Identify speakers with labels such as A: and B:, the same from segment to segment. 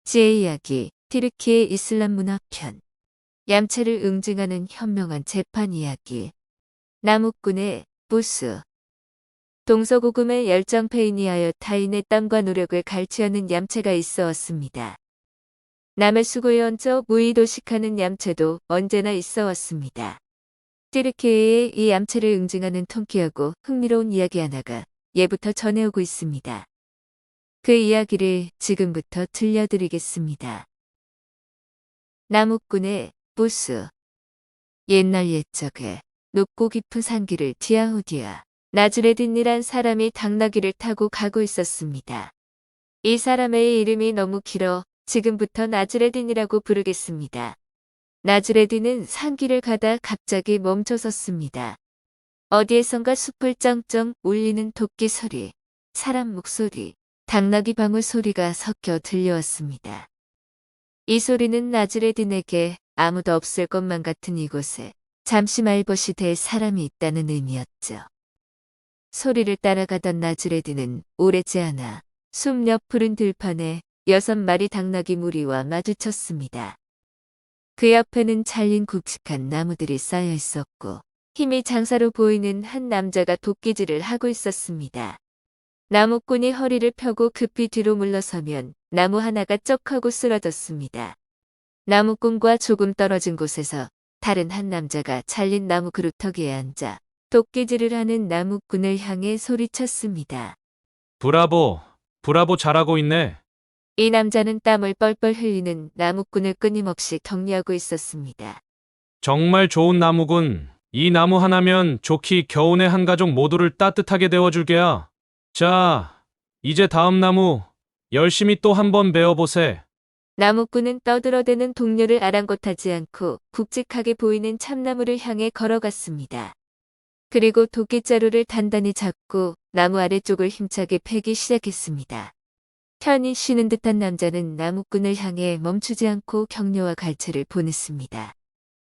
A: 지혜 이야기, 티르키의 이슬람 문화 편. 얌체를 응징하는 현명한 재판 이야기. 나무꾼의 부스. 동서고금의 열정페인에 하여 타인의 땀과 노력을 갈취하는 얌체가 있어 왔습니다. 남의 수고에 얹어 무의도식하는 얌체도 언제나 있어 왔습니다. 티르키의 이 얌체를 응징하는 통쾌하고 흥미로운 이야기 하나가 예부터 전해오고 있습니다. 그 이야기를 지금부터 들려드리겠습니다. 나무꾼의 부스. 옛날 옛적에 높고 깊은 산길을 디아후디아 나즈레딘이란 사람이 당나귀를 타고 가고 있었습니다. 이 사람의 이름이 너무 길어 지금부터 나즈레딘이라고 부르겠습니다. 나즈레딘은 산길을 가다 갑자기 멈춰섰습니다. 어디에선가 숲을 쩡쩡 울리는 토끼 소리, 사람 목소리, 당나귀 방울 소리가 섞여 들려왔습니다. 이 소리는 나즈레딘에게 아무도 없을 것만 같은 이곳에 잠시 말벗이 될 사람이 있다는 의미였죠. 소리를 따라가던 나즈레딘은 오래지 않아 숲 옆 푸른 들판에 6마리 당나귀 무리와 마주쳤습니다. 그 옆에는 잘린 굵직한 나무들이 쌓여 있었고 힘이 장사로 보이는 한 남자가 도끼질을 하고 있었습니다. 나무꾼이 허리를 펴고 급히 뒤로 물러서면 나무 하나가 쩍 하고 쓰러졌습니다. 나무꾼과 조금 떨어진 곳에서 다른 한 남자가 잘린 나무 그루터기에 앉아 도끼질을 하는 나무꾼을 향해 소리쳤습니다.
B: 브라보, 브라보 잘하고 있네.
A: 이 남자는 땀을 뻘뻘 흘리는 나무꾼을 끊임없이 격려하고 있었습니다.
B: 정말 좋은 나무군. 이 나무 하나면 좋기 겨우내 한 가족 모두를 따뜻하게 데워줄게야. 자, 이제 다음 나무 열심히 또 한번 베어보세.
A: 나무꾼은 떠들어대는 동료를 아랑곳하지 않고 굵직하게 보이는 참나무를 향해 걸어갔습니다. 그리고 도끼자루를 단단히 잡고 나무 아래쪽을 힘차게 패기 시작했습니다. 편히 쉬는 듯한 남자는 나무꾼을 향해 멈추지 않고 격려와 갈채를 보냈습니다.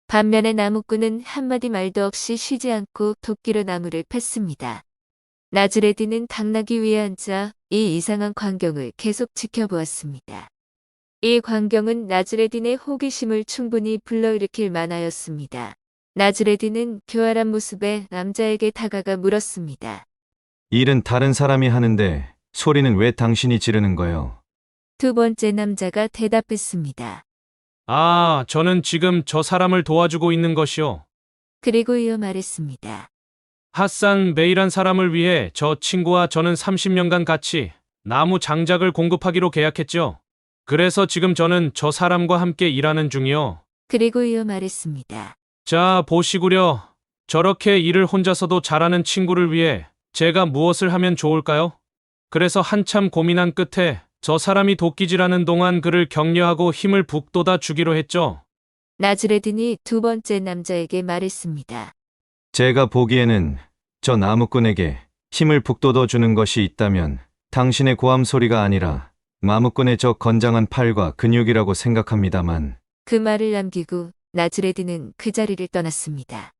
A: 반면에 나무꾼은 한마디 말도 없이 쉬지 않고 도끼로 나무를 팼습니다. 나즈레딘은 당나귀 위에 앉아 이 이상한 광경을 계속 지켜보았습니다. 이 광경은 나즈레딘의 호기심을 충분히 불러일으킬 만하였습니다. 나즈레딘은 교활한 모습의 남자에게 다가가 물었습니다.
C: 일은 다른 사람이 하는데 소리는 왜 당신이 지르는 거요?
A: 두 번째 남자가 대답했습니다.
B: 아, 저는 지금 저 사람을 도와주고 있는 것이요.
A: 그리고 이어 말했습니다.
B: 핫산 베이란 사람을 위해 저 친구와 저는 30년간 같이 나무 장작을 공급하기로 계약했죠. 그래서 지금 저는 저 사람과 함께 일하는 중이요.
A: 그리고 이어 말했습니다.
B: 자, 보시구려. 저렇게 일을 혼자서도 잘하는 친구를 위해 제가 무엇을 하면 좋을까요? 그래서 한참 고민한 끝에 저 사람이 도끼질하는 동안 그를 격려하고 힘을 북돋아 주기로 했죠.
A: 나즈레딘이 두 번째 남자에게 말했습니다.
C: 제가 보기에는 저 나무꾼에게 힘을 북돋워 주는 것이 있다면 당신의 고함 소리가 아니라 나무꾼의 저 건장한 팔과 근육이라고 생각합니다만.
A: 그 말을 남기고 나즈레딘은 그 자리를 떠났습니다.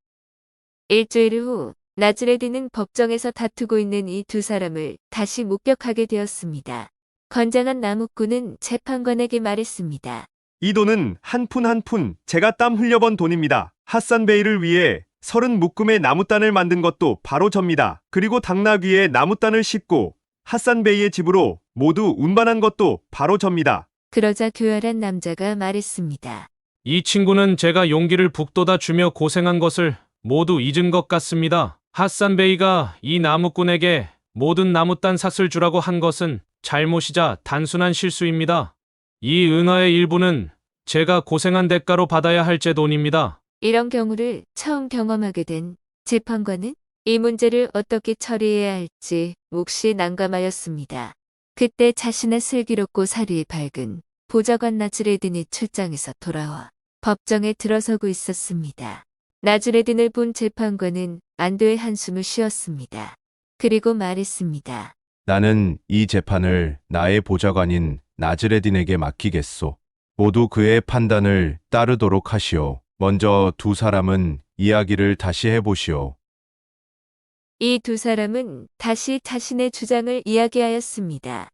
A: 일주일 후 나즈레딘은 법정에서 다투고 있는 이 두 사람을 다시 목격하게 되었습니다. 건장한 나무꾼은 재판관에게 말했습니다.
D: 이 돈은 한 푼 한 푼 제가 땀 흘려번 돈입니다. 핫산베이를 위해 30묶음의 나무단을 만든 것도 바로 접니다. 그리고 당나귀에 나무단을 싣고 핫산베이의 집으로 모두 운반한 것도 바로 접니다.
A: 그러자 교활한 남자가 말했습니다.
B: 이 친구는 제가 용기를 북돋아 주며 고생한 것을 모두 잊은 것 같습니다. 핫산 베이가 이 나무꾼에게 모든 나무단 삭을 주라고 한 것은 잘못이자 단순한 실수입니다. 이 은하의 일부는 제가 고생한 대가로 받아야 할 제 돈입니다.
A: 이런 경우를 처음 경험하게 된 재판관은 이 문제를 어떻게 처리해야 할지 몹시 난감하였습니다. 그때 자신의 슬기롭고 사리에 밝은 보좌관 나즈레딘이 출장에서 돌아와 법정에 들어서고 있었습니다. 나즈레딘을 본 재판관은 안도의 한숨을 쉬었습니다. 그리고 말했습니다.
E: 나는 이 재판을 나의 보좌관인 나즈레딘에게 맡기겠소. 모두 그의 판단을 따르도록 하시오. 먼저 두 사람은 이야기를 다시 해보시오.
A: 이 두 사람은 다시 자신의 주장을 이야기하였습니다.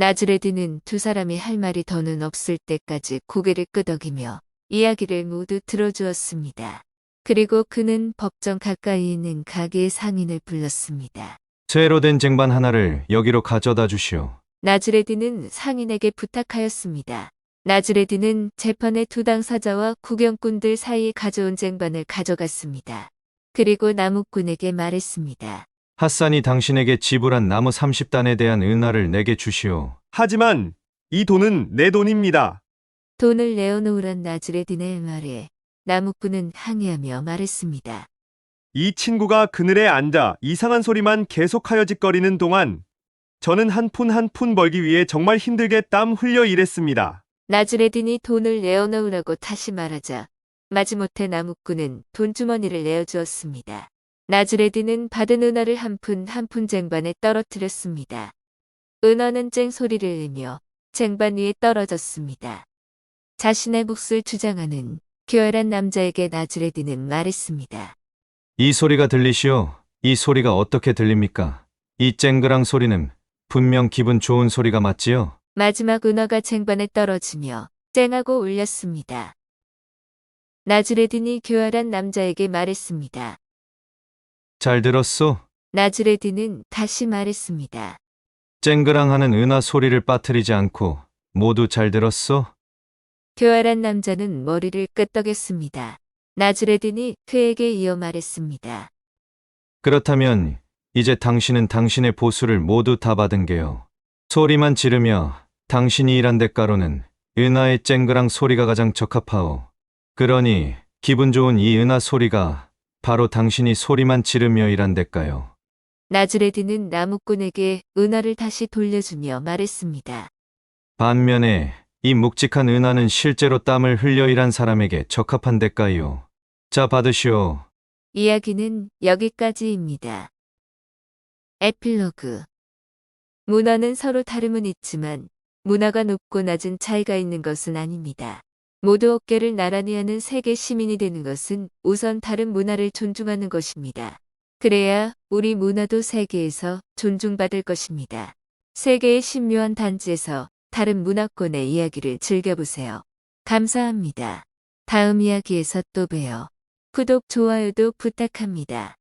A: 나즈레드는 두 사람이 할 말이 더는 없을 때까지 고개를 끄덕이며 이야기를 모두 들어주었습니다. 그리고 그는 법정 가까이 있는 가게의 상인을 불렀습니다.
C: 쇠로 된 쟁반 하나를 여기로 가져다 주시오.
A: 나즈레드는 상인에게 부탁하였습니다. 나즈레드는 재판의 두 당사자와 구경꾼들 사이 가져온 쟁반을 가져갔습니다. 그리고 나무꾼에게 말했습니다.
C: 핫산이 당신에게 지불한 나무 30단에 대한 은하를 내게 주시오.
D: 하지만 이 돈은 내 돈입니다.
A: 돈을 내어놓으란 나즈레드의 말에 나무꾼은 항의하며 말했습니다.
D: 이 친구가 그늘에 앉아 이상한 소리만 계속하여 짓거리는 동안 저는 한 푼 한 푼 벌기 위해 정말 힘들게 땀 흘려 일했습니다.
A: 나즈레딘이 돈을 내어놓으라고 다시 말하자 마지못해 나무꾼은 돈주머니를 내어주었습니다. 나즈레딘은 받은 은화를 한 푼 한 푼 쟁반에 떨어뜨렸습니다. 은화는 쨍 소리를 내며 쟁반 위에 떨어졌습니다. 자신의 몫을 주장하는 교활한 남자에게 나즈레딘은 말했습니다.
C: 이 소리가 들리시오? 이 소리가 어떻게 들립니까? 이 쨍그랑 소리는 분명 기분 좋은 소리가 맞지요?
A: 마지막 은화가 쟁반에 떨어지며 쨍하고 울렸습니다. 나즈레딘이 교활한 남자에게 말했습니다.
C: 잘 들었소?
A: 나즈레딘은 다시 말했습니다.
C: 쨍그랑 하는 은하 소리를 빠뜨리지 않고 모두 잘 들었소?
A: 교활한 남자는 머리를 끄덕였습니다. 나즈레딘이 그에게 이어 말했습니다.
C: 그렇다면 이제 당신은 당신의 보수를 모두 다 받은 게요. 소리만 지르며 당신이 일한 대가로는 은하의 쨍그랑 소리가 가장 적합하오. 그러니 기분 좋은 이 은하 소리가 바로 당신이 소리만 지르며 일한 대가요.
A: 나즈레딘은 나무꾼에게 은화를 다시 돌려주며 말했습니다.
C: 반면에 이 묵직한 은하는 실제로 땀을 흘려 일한 사람에게 적합한 대가요. 자, 받으시오.
A: 이야기는 여기까지입니다. 에필로그. 문화는 서로 다름은 있지만 문화가 높고 낮은 차이가 있는 것은 아닙니다. 모두 어깨를 나란히 하는 세계 시민이 되는 것은 우선 다른 문화를 존중하는 것입니다. 그래야 우리 문화도 세계에서 존중받을 것입니다. 세계의 신묘한 단지에서 다른 문화권의 이야기를 즐겨보세요. 감사합니다. 다음 이야기에서 또 봬요. 구독, 좋아요도 부탁합니다.